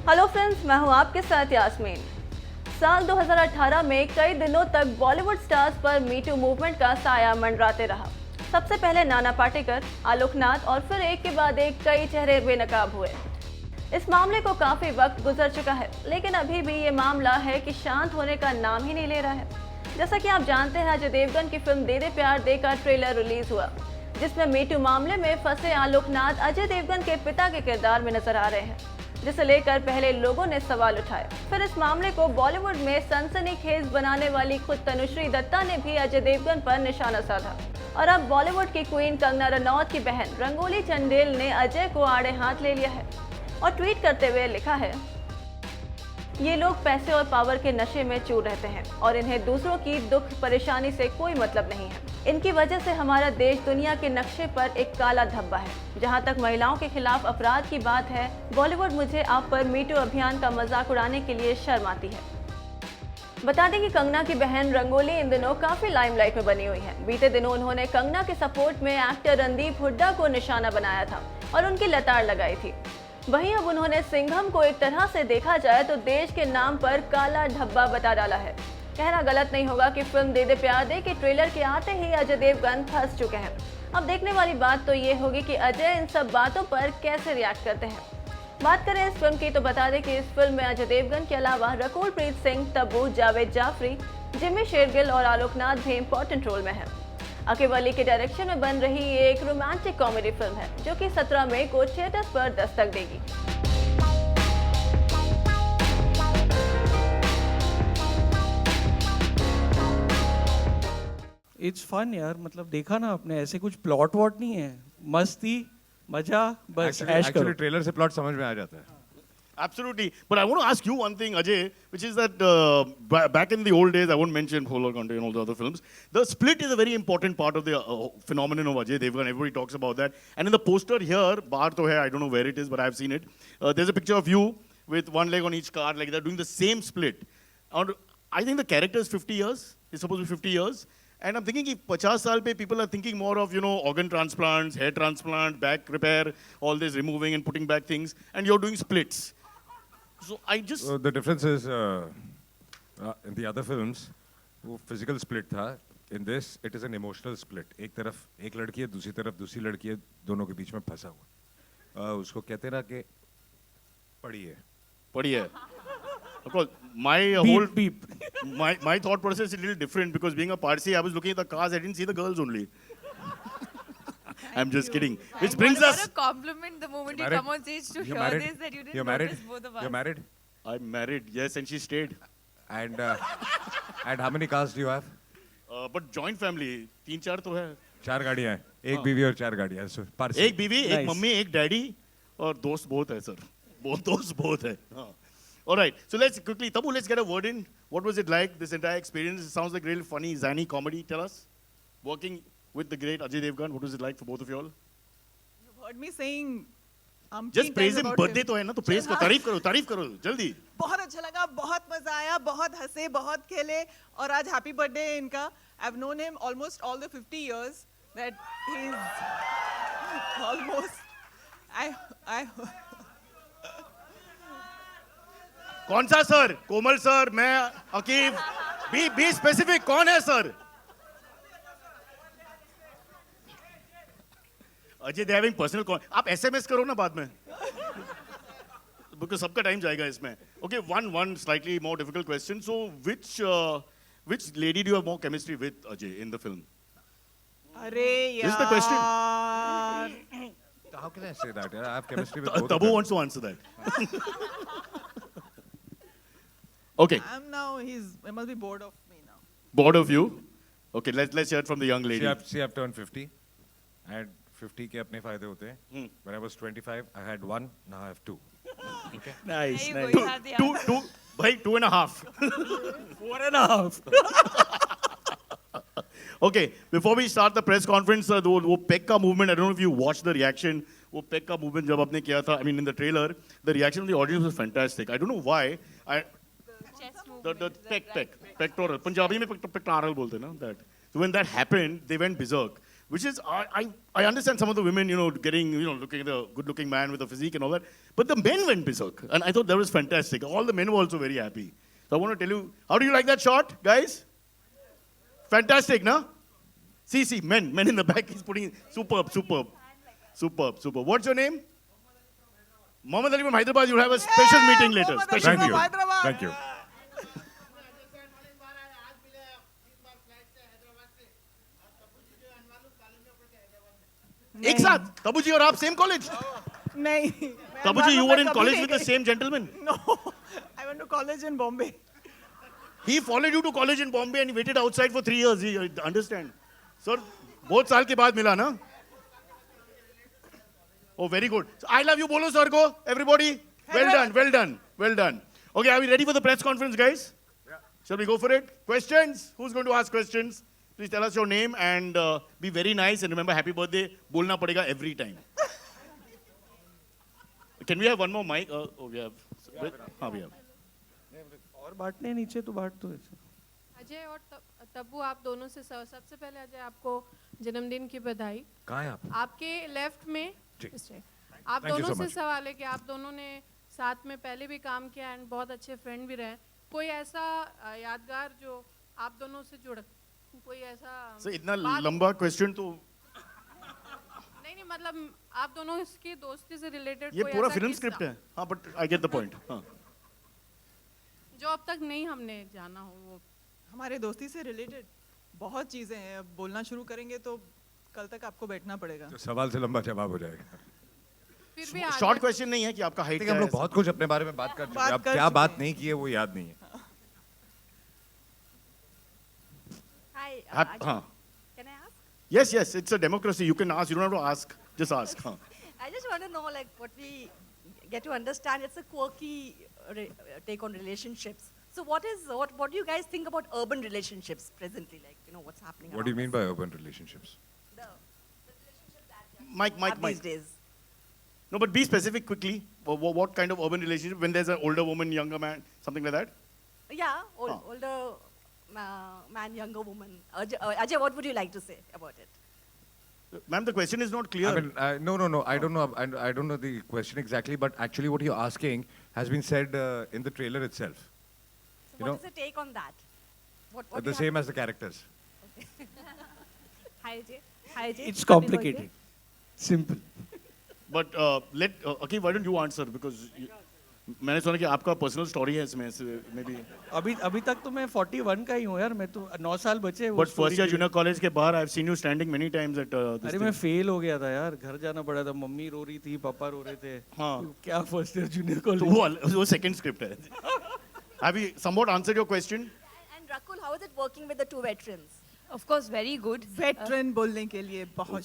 Hello friends, मैं हूं आपके साथ यास्मीन। साल 2018 में कई दिनों तक बॉलीवुड स्टार्स पर मीटू मूवमेंट का साया मंडराते रहा। सबसे पहले नाना पाटेकर, आलोकनाथ और फिर एक के बाद एक कई चेहरे बेनकाब हुए। इस मामले को काफी वक्त गुजर चुका है, लेकिन अभी भी ये मामला है कि शांत होने का नाम ही नहीं ले रहा है। जैसा कि आप जानते हैं, अजय देवगन की फिल्म दे दे प्यार दे का ट्रेलर रिलीज हुआ, जिसमें मीटू मामले में फंसे आलोकनाथ अजय देवगन के पिता के किरदार में नजर आ रहे हैं, जिसे लेकर पहले लोगों ने सवाल उठाए। फिर इस मामले को बॉलीवुड में सनसनीखेज बनाने वाली खुद तनुश्री दत्ता ने भी अजय देवगन पर निशाना साधा। और अब बॉलीवुड की क्वीन कंगना रनौत की बहन रंगोली चंदेल ने अजय को आड़े हाथ ले लिया है और ट्वीट करते हुए लिखा है, ये लोग पैसे और पावर के नशे में चूर रहते हैं और इन्हें दूसरों की दुख परेशानी से कोई मतलब नहीं है। इनकी वजह से हमारा देश दुनिया के नक्शे पर एक काला धब्बा है। जहां तक महिलाओं के खिलाफ अपराध की बात है, बॉलीवुड मुझे आप पर मीटू अभियान का मजाक उड़ाने के लिए शर्म आती है। बता दें कि कंगना की बहन रंगोली इन दिनों काफी लाइमलाइट में बनी हुई है। बीते दिनों उन्होंने कंगना के सपोर्ट में एक्टर रणदीप हुड्डा को निशाना बनाया था और उनकी लताड़ लगाई थी। वहीं अब उन्होंने सिंघम को एक तरह से देखा जाए तो देश के नाम पर काला धब्बा बता डाला है। कहना गलत नहीं होगा कि फिल्म दे दे प्यार दे के ट्रेलर के आते ही अजय देवगन फंस चुके हैं। अब देखने वाली बात तो ये होगी कि अजय इन सब बातों पर कैसे रिएक्ट करते हैं। बात करें इस फिल्म की तो बता दें कि इस फिल्म में अजय देवगन के अलावा रकुल प्रीत सिंह, तब्बू, जावेद जाफरी, जिमी शेरगिल और आलोकनाथ भी इम्पोर्टेंट रोल में हैं। अकीब अली के डायरेक्शन में बन रही ये एक रोमांटिक कॉमेडी फिल्म है, जो कि 17 मई को थिएटर्स पर दस्तक देगी। इट्स फन यार, मतलब देखा ना आपने, ऐसे कुछ प्लॉट वॉट नहीं है, मस्ती मजा बस ऐश करो। Actually, ट्रेलर से प्लॉट समझ में आ जाता है. Absolutely. But I want to ask you one thing, Ajay, which is that back in the old days, I won't mention Polar Country and all the other films, the split is a very important part of the phenomenon of Ajay Devgan. Everybody talks about that. And in the poster here, bar to hai, I don't know where it is, but I've seen it. There's a picture of you with one leg on each car, like they're doing the same split. And I think the character is 50 years. It's supposed to be 50 years. And I'm thinking, if 50 saal pe people are thinking more of, organ transplants, hair transplant, back repair, all this removing and putting back things, and you're doing splits. So I just... So the difference is, in the other films, वो physical split था. In this, it is an emotional split. एक तरफ एक लड़की है, दूसरी तरफ दूसरी लड़की है, दोनों के बीच में फंसा हुआ. उसको कहते हैं ना कि पड़ी है. Padi hai. Of course, my whole my thought process is a little different because being a Parsi, I was looking at the cars, I didn't see the girls only. I'm just kidding. Which brings us. What a compliment the moment you Married? come on stage to You're hear married? this that you didn't You're married? notice both of us. You're married? I'm married, yes, and she stayed. And how many cars do you have? But joint family, 3-4 तो है. 4 गाड़ियाँ हैं. एक बीवी और 4 गाड़ियाँ. So Parsi. एक बीवी, एक मम्मी, एक डैडी और दोस्त बहुत है सर. बहुत दोस्त बहुत है. हाँ. All right, so let's quickly, Tabu, let's get a word in. What was it like, this entire experience? It sounds like really funny, zany comedy. Tell us. Working with the great Ajay Devgan, what was it like for both of you all? You've heard me saying Just praise him. Birthday तो है ना, तो praise करो, तारीफ करो, जल्दी. बहुत अच्छा लगा, बहुत मजा आया, बहुत हंसे, बहुत खेले और आज हैप्पी बर्थडे है इनका. I've known him almost all the 50 years that he's almost I कौन सा सर? कोमल सर, मैं, अकीब. बी स्पेसिफिक, कौन है sir? Ajay they having personal call. आप एसएमएस करो ना बाद में. बिकॉज सबका टाइम जाएगा इसमें. Okay, one slightly more difficult question. So which lady do you have more chemistry with, Ajay, in the film? अरे यार. This is the question. How can I say that? I have chemistry with both of Tabu them. wants to answer that. Okay, He must be bored of me now. bored of you. Okay, let's hear it from the young lady. See, I've turned 50. And 50 के अपने फायदे होते हैं. When I was 25, I had 1. Now I have 2. Okay. Nice There you nice. go, you have the answer. Two, भाई 2.5. 4.5. Okay, before we start the press conference, वो Pekka movement, I don't know if you watched the reaction. वो Pekka movement जब आपने किया था, I mean in the trailer, the reaction of the audience was fantastic. I don't know why. Chest The movement, pectoral. Punjabi में pectoral बोलते हैं ना, that. So when that happened, they went berserk. which is I understand some of the women, getting, looking at a good-looking man with a physique and all that, but the men went berserk, and I thought that was fantastic. All the men were also very happy. So I want to tell you, how do you like that shot, guys? Fantastic, no? See, men in the back, he's putting superb. What's your name? Mohammed Ali from Hyderabad. You'll have a special meeting later. Mohammed Special Ali Thank from you. Hyderabad. Thank you. एक साथ तबू जी और आप same college नहीं तबू जी, you were in college with the same gentleman. No, I went to college in Bombay. He followed you to college in Bombay and he waited outside for 3 years. He understand. Sir, बहुत साल के बाद मिला ना? Oh, very good. So, I love you, bolo sir ko. Everybody, well done. Okay, are we ready for the press conference, guys? Yeah. Shall we go for it? Questions? Who's going to ask questions? Please tell us your name and be very nice and remember happy birthday. Bolna padega every time. Can we have one more mic? We have. We have. और बांटने नीचे तो बांट दो ऐसे। अजय और तब्बू, आप दोनों से सबसे पहले अजय आपको जन्मदिन की बधाई। कहाँ हैं आप? आपके लेफ्ट में जी। आप Thank you दोनों so से much. सवाल है कि आप दोनों ने साथ में पहले भी काम किया एंड बहुत अच्छे फ्रेंड भी रहे। कोई ऐसा यादगार जो आप दोनों से जुड़, कोई ऐसा So, इतना बात- लंबा क्वेश्चन तो नहीं मतलब आप दोनों इसकी दोस्ती से रिलेटेड ये कोई पूरा ऐसा फिल्म किस्सा स्क्रिप्ट है. हाँ, but I get the point. हाँ. जो अब तक नहीं हमने जाना हो वो। हमारे दोस्ती से रिलेटेड बहुत चीजें हैं। अब बोलना शुरू करेंगे तो कल तक आपको बैठना पड़ेगा। तो सवाल से लंबा जवाब हो जाएगा। फिर भी शॉर्ट क्वेश्चन नहीं है कि आपका हाइट हम लोग बहुत कुछ अपने बारे में बात कर चुके हैं। अब क्या बात नहीं की है वो याद नहीं है। Hi, हाँ. can I ask? Yes, it's a democracy. You can ask. You don't have to ask. Just ask. हाँ. I just want to know, like, what we get to understand. It's a quirky take on relationships. So, what do you guys think about urban relationships presently? Like, what's happening? What do you around mean by urban relationships? The relationships that Mike. have these days. No, but be specific quickly. What kind of urban relationship? When there's an older woman, younger man, something like that? Yeah, older man, younger woman. Ajay, what would you like to say about it? Ma'am, the question is not clear. I mean, no. I don't know. I don't know the question exactly, but actually, what you're asking has been said in the trailer itself. So, what is the take on that? What do The you same as the characters. Hi, Ajay. Hi, Ajay. It's Happy complicated. birthday. Simple. But okay, why don't you answer? Because मैंने सुना कि आपका personal story है इसमें से maybe. अभी तक तो मैं 41 का ही हूँ यार। मैं तो 9 साल बचे हैं वो But story first year के लिए। junior college के बाहर I've seen you standing many times at this अरे thing. मैं फेल हो गया था यार। घर जाना पड़ा था। मम्मी रो रही थी, पापा रो रहे थे। हाँ. क्या फर्स्ट ईयर जूनियर तो कॉलेज। वो second script है. Have you somewhat answered your question? And Rakul, how is it working with the two veterans? Of course, very good. Veteran बोलने के लिए बहुत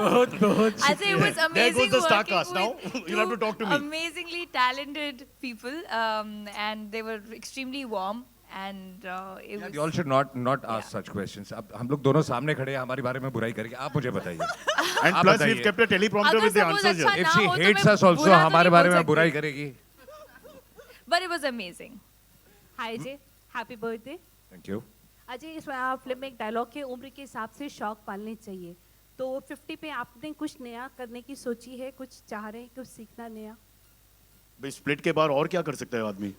बहुत I say it was amazing There goes the star working cast. Now with you'll have to two talk to me. amazingly talented people, and they were extremely warm, and it was. You all should not ask such questions. अब हम लोग दोनों सामने खड़े हैं, हमारे बारे में बुराई करेंगे। आप मुझे बताइए। And आप plus बताइए। we've kept a teleprompter अगर with the suppose answers here. अच्छा If ना she हो तो hates मैं us also, बुरा तो हमारे नहीं बारे बोल में सकती। बुराई करेगी। But it was amazing. Hi Ajay, happy birthday. Thank you. Ajay, इस फिल्म में एक डायलॉग के उम्र के हिसाब से शौक पालने चाहिए। तो 50 पे आपने कुछ नया करने की सोची है, कुछ चाह रहे हैं, कुछ सीखना नया? भाई स्प्लिट के बाद और क्या कर सकता है आदमी?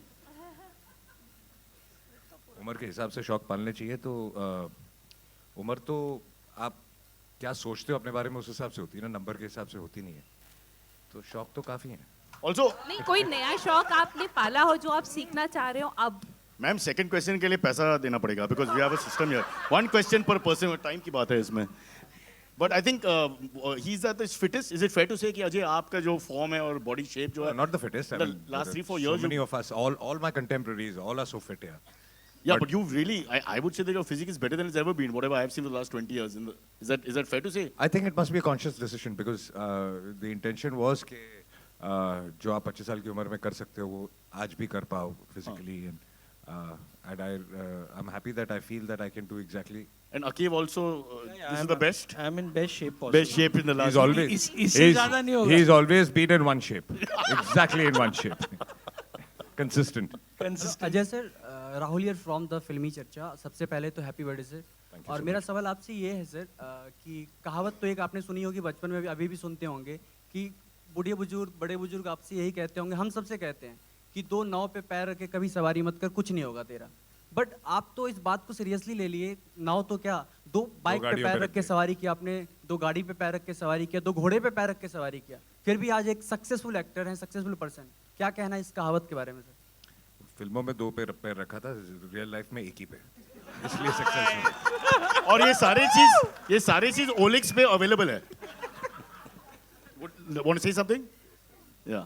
उम्र के हिसाब से शौक पालने चाहिए तो उम्र तो आप क्या सोचते हो अपने बारे में उस हिसाब से होती है ना, नंबर के हिसाब से होती नहीं है। तो शौक तो काफी हैं। Also, नहीं, कोई नया शौक आपने पाला हो जो आप सीखना चाह रहे हो अब? मैम सेकंड क्वेश्चन के लिए पैसा देना पड़ेगा because we have a system here. One question per person. Time की बात है इसमें. But I think he's at his fittest. Is it fair to say कि अजय आपका जो फॉर्म है और बॉडी शेप जो है? Not the fittest. I The mean, last there are 3-4 years. So many of us, all my contemporaries, all are so fit here. Yeah, But- but you really, I would say that your physique is better than it's ever been. Whatever I've seen for the last 20 years. Is that fair to say? I think it must be a conscious decision because the intention was कि जो आप 25 साल की उम्र में कर सकते हो वो आज भी कर पाओ physically and I'm happy that I feel that I can do exactly. And Akiv also, this is the best. I'm in best shape possible. Best shape in the last. He's always इससे ज़्यादा नहीं होगा। he's always been in one shape, exactly in one shape, consistent. Consistent. Ajay sir, Rahul here from the फिल्मी चर्चा। सबसे पहले तो happy birthday sir. और मेरा सवाल आपसे ये है सर कि कहावत तो एक आपने सुनी होगी बचपन में, अभी भी सुनते होंगे कि बूढ़े बुजुर्ग बड़े बुजुर्ग आपसे यही कहते होंगे, हम सबसे कहते हैं कि दो नाव पे पैर रख के कभी सवारी मत कर, कुछ नहीं होगा तेरा। बट आप तो इस बात को सीरियसली ले लिए, नाव तो क्या, दो बाइक पे पैर रख के सवारी किया आपने, दो गाड़ी पे पैर रख के सवारी किया, दो घोड़े पे पैर रख के सवारी किया, फिर भी आज एक सक्सेसफुल एक्टर हैं, सक्सेसफुल पर्सन। क्या कहना है इस कहावत के बारे में सर? फिल्मों में दो पैर रखा था, रियल लाइफ में एक ही पैर, इसलिए सक्सेसफुल। और ये सारे चीज ओलिक्स पे अवेलेबल है। Want to say something? Yeah.